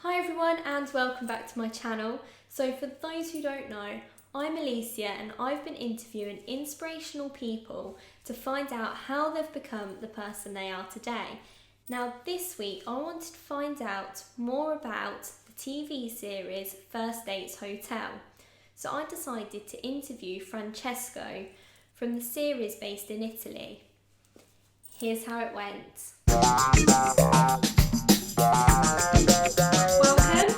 Hi everyone and welcome back to my channel. So for those who don't know, I'm Alicia and I've been interviewing inspirational people to find out how they've become the person they are today. Now this week I wanted to find out more about the TV series First Dates Hotel. So I decided to interview Francesco from the series based in Italy. Here's how it went. Welcome.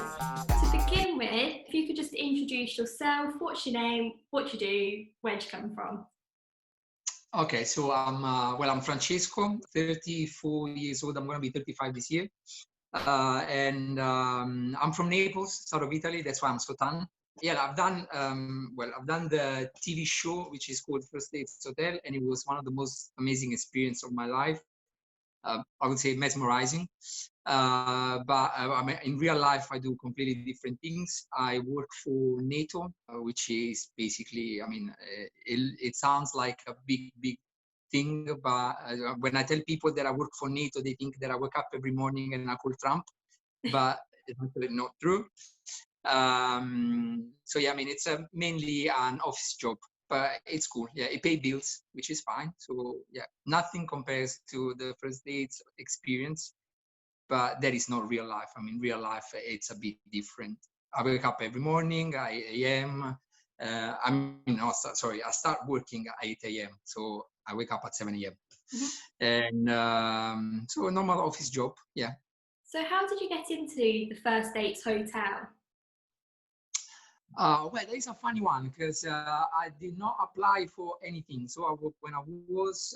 To begin with, if you could just introduce yourself, what's your name, what you do, where'd you come from? Okay, so I'm Francesco, 34 years old. I'm going to be 35 this year. And I'm from Naples, south of Italy. That's why I'm so tan. Yeah, I've done the TV show, which is called First Dates Hotel, and it was one of the most amazing experience of my life. I would say mesmerizing. But I mean, in real life, I do completely different things. I work for NATO, which is basically, it sounds like a big thing, but when I tell people that I work for NATO, they think that I wake up every morning and I call Trump, but it's actually not true. So yeah, I mean, it's mainly an office job, but it's cool. Yeah, it pays bills, which is fine. So yeah, nothing compares to the first dates experience, but that is not real life. I mean, real life, it's a bit different. I wake up every morning, 8 a.m. I start working at 8 a.m. So I wake up at 7 a.m. Mhm. And so a normal office job, yeah. So how did you get into the First Dates Hotel? Well, that is a funny one because I did not apply for anything. So when I was,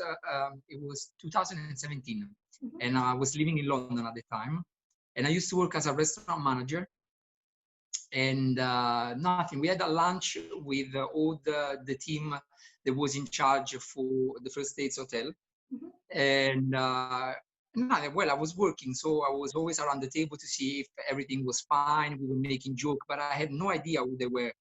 it was 2017, Mhm. and I was living in London at the time, and I used to work as a restaurant manager. And nothing. We had a lunch with all the team that was in charge for the First Dates Hotel, Mhm. and well, I was working, so I was always around the table to see if everything was fine. We were making jokes, but I had no idea who they were.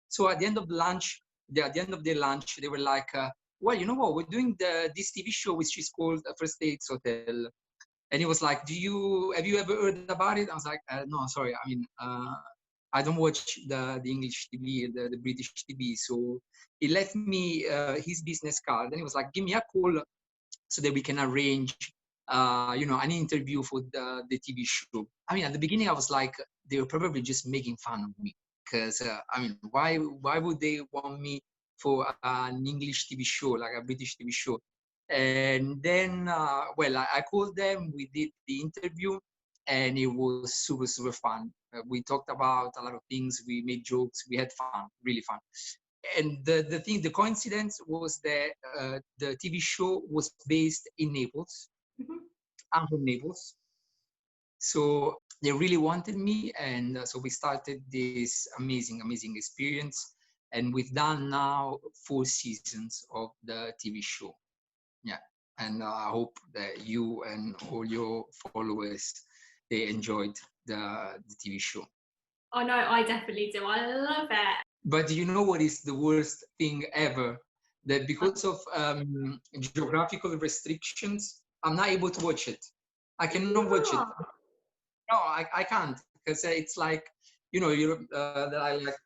So at the end of the lunch, at the end of the lunch, they were like, "Well, you know what? We're doing this TV show which is called First Dates Hotel." And he was like, have you ever heard about it? I was like, no, sorry. I mean, I don't watch the English TV, the British TV. So he left me his business card, and he was like, give me a call so that we can arrange, an interview for the TV show. I mean, at the beginning, I was like, they were probably just making fun of me because, I mean, why would they want me for an English TV show, like a British TV show? And then, I called them, we did the interview, and it was super fun. We talked about a lot of things, we made jokes, we had fun, really fun. And the coincidence was that the TV show was based in Naples. Mhm. I'm from Naples. So they really wanted me, and so we started this amazing experience. And we've done now 4 seasons of the TV show. Yeah, and I hope that you and all your followers they enjoyed the TV show. Oh no, I definitely do. I love it. But you know what is the worst thing ever? That because of geographical restrictions, I'm not able to watch it. I cannot watch it. Oh, No, I can't because it's like, that I like,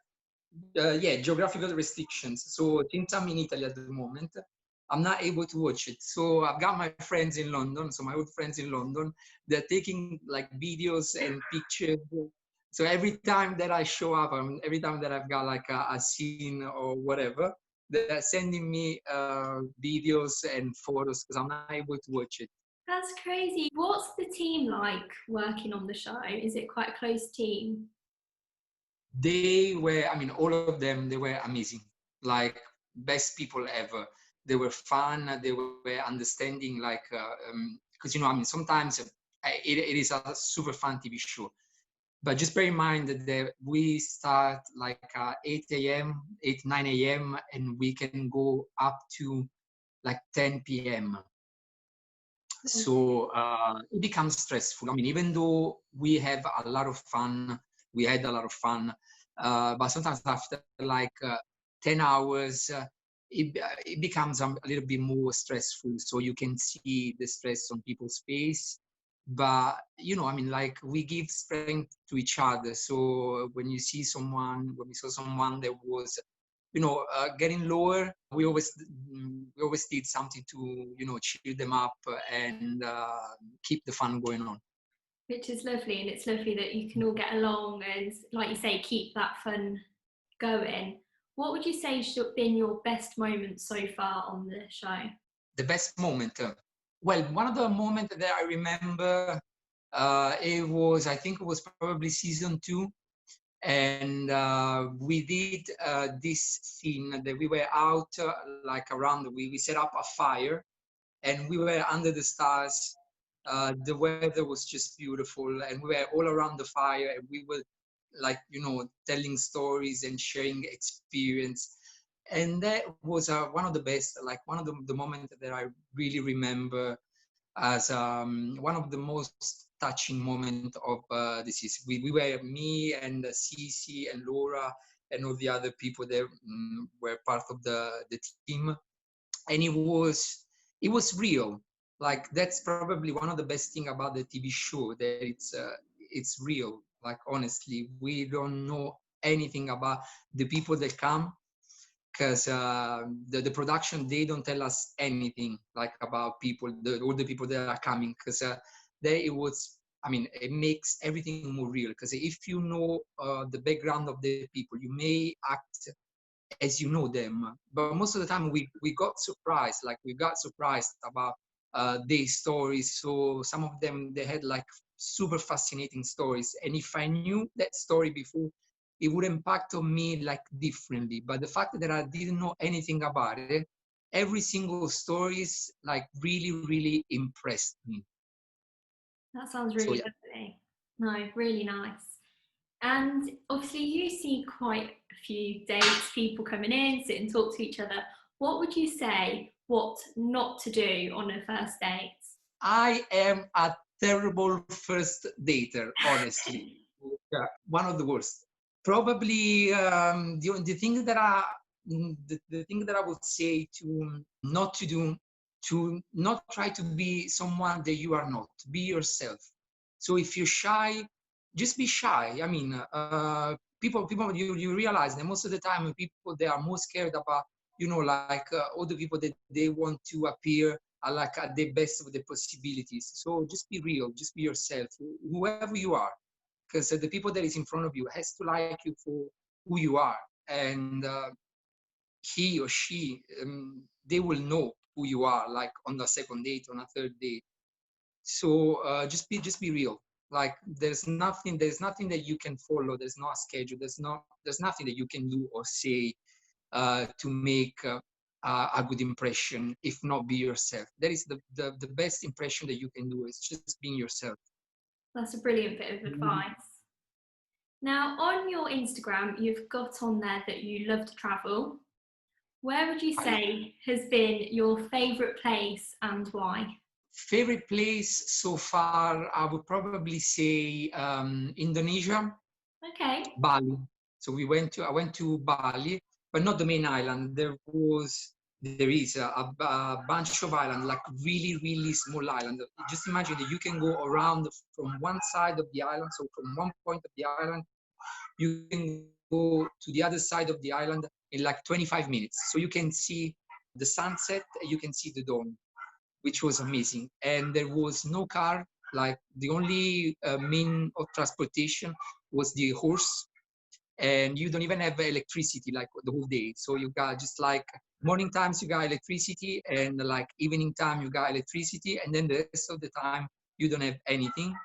yeah, geographical restrictions. So since I'm in Italy at the moment, I'm not able to watch it. So I've got my friends in London, so my old friends in London, they're taking like videos and pictures. So every time that I show up, every time that I've got like a scene or whatever, they're sending me videos and photos because I'm not able to watch it. that's crazy. What's the team like working on the show? Is it quite a close team? They were, I mean, all of them, they were amazing, like best people ever. They were fun, they were understanding, like, because, I mean, sometimes it is a super fun TV show. But just bear in mind that we start like 8 a.m., 8, 9 a.m., and we can go up to like 10 p.m. So it becomes stressful. I mean, even though we have a lot of fun, we had a lot of fun, but sometimes after like 10 hours, it becomes a little bit more stressful. So you can see the stress on people's face. but I mean, like, we give strength to each other. So when we saw someone that was getting lower, we always did something to cheer them up and keep the fun going on. Which is lovely, and it's lovely that you can all get along and, like you say, keep that fun going. What would you say has been your best moment so far on the show? The best moment, well, one of the moments that I remember, I think it was probably season 2, and we did this scene that we were out, like around, we set up a fire, and we were under the stars. The weather was just beautiful, and we were all around the fire, and we were, like, telling stories and sharing experience. And that was one of the best, like one of the moments that I really remember as one of the most touching moments of the season. We were, me and Cici and Laura and all the other people that were part of the team, and it was real. Like, that's probably one of the best thing about the TV show, that it's real. Like, honestly, we don't know anything about the people that come, because the production, they don't tell us anything like about people, all the people that are coming, because it makes everything more real. Because if you know the background of the people, you may act as you know them, but most of the time we got surprised. Like, we got surprised about their stories. So some of them, they had like super fascinating stories, and if I knew that story before, it would impact on me like differently. But the fact that I didn't know anything about it, every single story is like really, really impressed me. That sounds So really yeah. lovely. No, really nice. And obviously, you see quite a few dates, people coming in, sit and talk to each other. What would you say what not to do on a first date? I am a terrible first dater, honestly. Yeah, one of the worst. Probably the thing that the thing that I would say to not to do, to not try to be someone that you are not. Be yourself. So if you're shy, just be shy. I mean, people, you realize that most of the time people, they are more scared about, like all the people that they want to appear are like at the best of the possibilities. So just be real, just be yourself, whoever you are, because the people that is in front of you has to like you for who you are, and he or she, they will know who you are, like on the second date, on a third date. So just be real. Like, there's nothing that you can follow. There's no schedule. There's nothing that you can do or say to make a good impression, if not be yourself. That is the best impression that you can do, is just being yourself. That's a brilliant bit of advice. Now, on your Instagram, you've got on there that you love to travel. Where would you say has been your favourite place and why? Favorite place so far, I would probably say Indonesia, Okay. Bali. So I went to Bali, but not the main island. There is a bunch of islands, like really, really small island. Just imagine that you can go around from one side of the island. So from one point of the island, you can go to the other side of the island in like 25 minutes. So you can see the sunset, you can see the dawn, which was amazing. And there was no car. Like, the only mean of transportation was the horse, and you don't even have electricity like the whole day. So you got just like morning times you got electricity, and like evening time you got electricity, and then the rest of the time you don't have anything.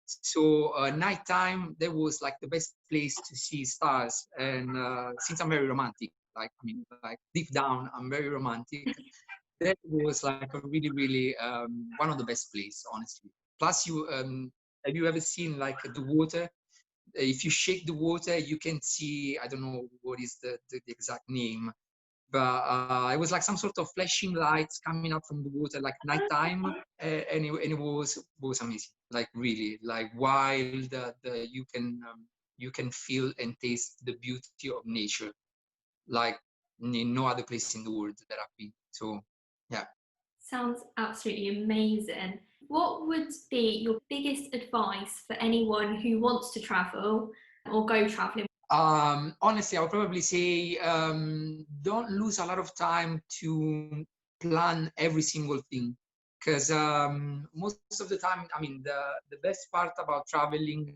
So nighttime, that was like the best place to see stars. And since I'm very romantic, like, I mean, like deep down, I'm very romantic. That was like a really, really one of the best places, honestly. Plus, have you ever seen like the water? If you shake the water, you can see, I don't know what is the exact name, but it was like some sort of flashing lights coming up from the water, like nighttime, and it was amazing. Like, really, like wild. You can feel and taste the beauty of nature, like in no other place in the world that I've been. So, yeah. Sounds absolutely amazing. What would be your biggest advice for anyone who wants to travel or go traveling? Honestly, I would probably say don't lose a lot of time to plan every single thing, because most of the time, I mean, the best part about traveling,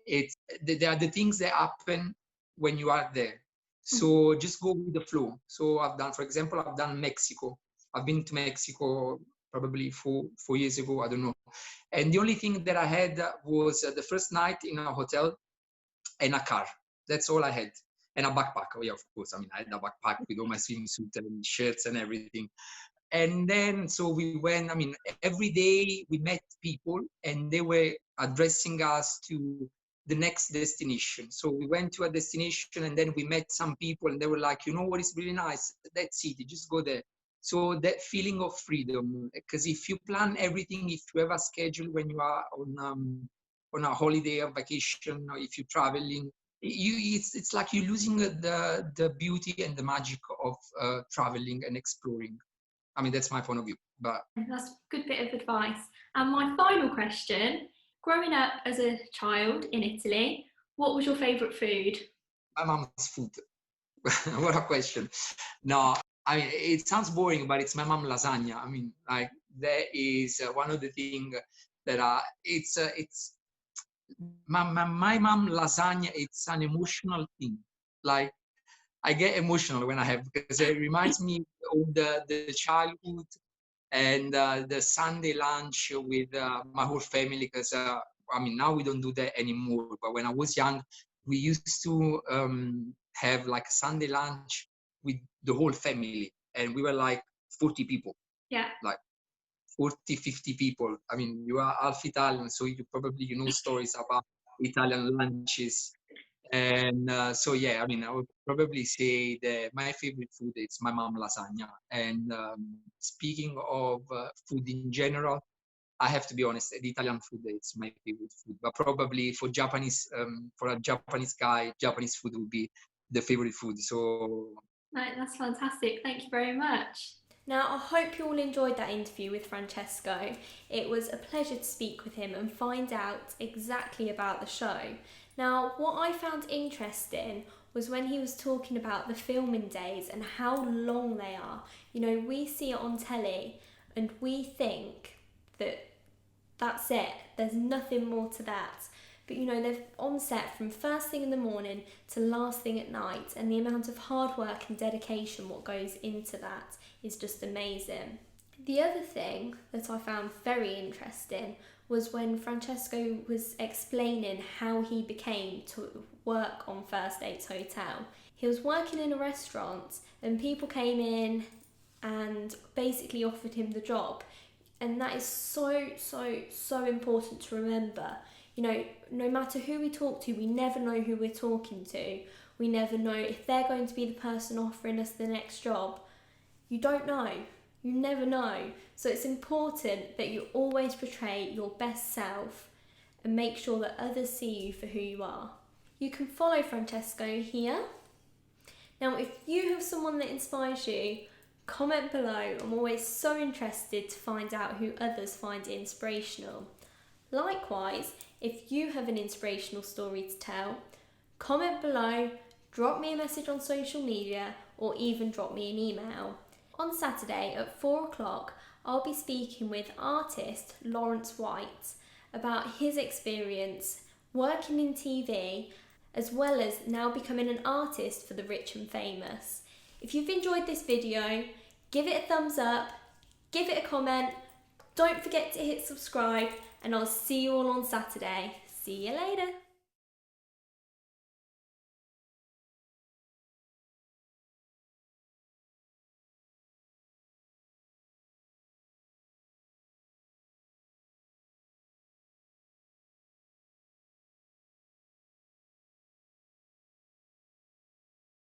it's there are the things that happen when you are there. So just go with the flow. So for example, I've done Mexico. I've been to Mexico probably four years ago. I don't know. And the only thing that I had was the first night in a hotel and a car. That's all I had. And a backpack. Oh, yeah, of course. I mean, I had a backpack with all my swimsuit and shirts and everything. And then, so we went, I mean, every day we met people and they were addressing us to the next destination. So we went to a destination and then we met some people and they were like, you know what is really nice? That city, just go there. So that feeling of freedom, because if you plan everything, if you have a schedule when you are on a holiday or vacation, or if you're traveling, it's like you're losing the beauty and the magic of traveling and exploring. I mean, that's my point of view. But That's a good bit of advice. And my final question, growing up as a child in Italy, what was your favourite food? my mom's food. What a question. No, I mean, it sounds boring, but it's my mom lasagna. I mean, like that is one of the things that it's my mom lasagna. It's an emotional thing. Like I get emotional when I have, because it reminds me of the childhood and the Sunday lunch with my whole family. Because I mean, now we don't do that anymore. But when I was young, we used to have like a Sunday lunch with the whole family, and we were like 40 people. Yeah. Like 40, 50 people. I mean, you are half Italian, so you probably know stories about Italian lunches. And so, yeah, I mean, I would probably say that my favorite food is my mom lasagna. And speaking of food in general, I have to be honest, the Italian food is my favorite food. But probably for a Japanese guy, Japanese food would be the favorite food. So No, that's fantastic. Thank you very much. Now, I hope you all enjoyed that interview with Francesco. It was a pleasure to speak with him and find out exactly about the show. Now, what I found interesting was when he was talking about the filming days and how long they are. You know, we see it on telly and we think that that's it, there's nothing more to that. But you know, they're on set from first thing in the morning to last thing at night, and the amount of hard work and dedication what goes into that is just amazing. The other thing that I found very interesting was when Francesco was explaining how he became to work on First Dates Hotel. He was working in a restaurant and people came in and basically offered him the job. And that is so important to remember. You know, no matter who we talk to, we never know who we're talking to. We never know if they're going to be the person offering us the next job. You don't know. You never know. So it's important that you always portray your best self and make sure that others see you for who you are. You can follow Francesco here. Now, if you have someone that inspires you, comment below. I'm always so interested to find out who others find inspirational. Likewise, if you have an inspirational story to tell, comment below, drop me a message on social media, or even drop me an email. On Saturday at 4 o'clock, I'll be speaking with artist Lawrence White about his experience working in TV, as well as now becoming an artist for the rich and famous. If you've enjoyed this video, give it a thumbs up, give it a comment, don't forget to hit subscribe, and I'll see you all on Saturday. See you later.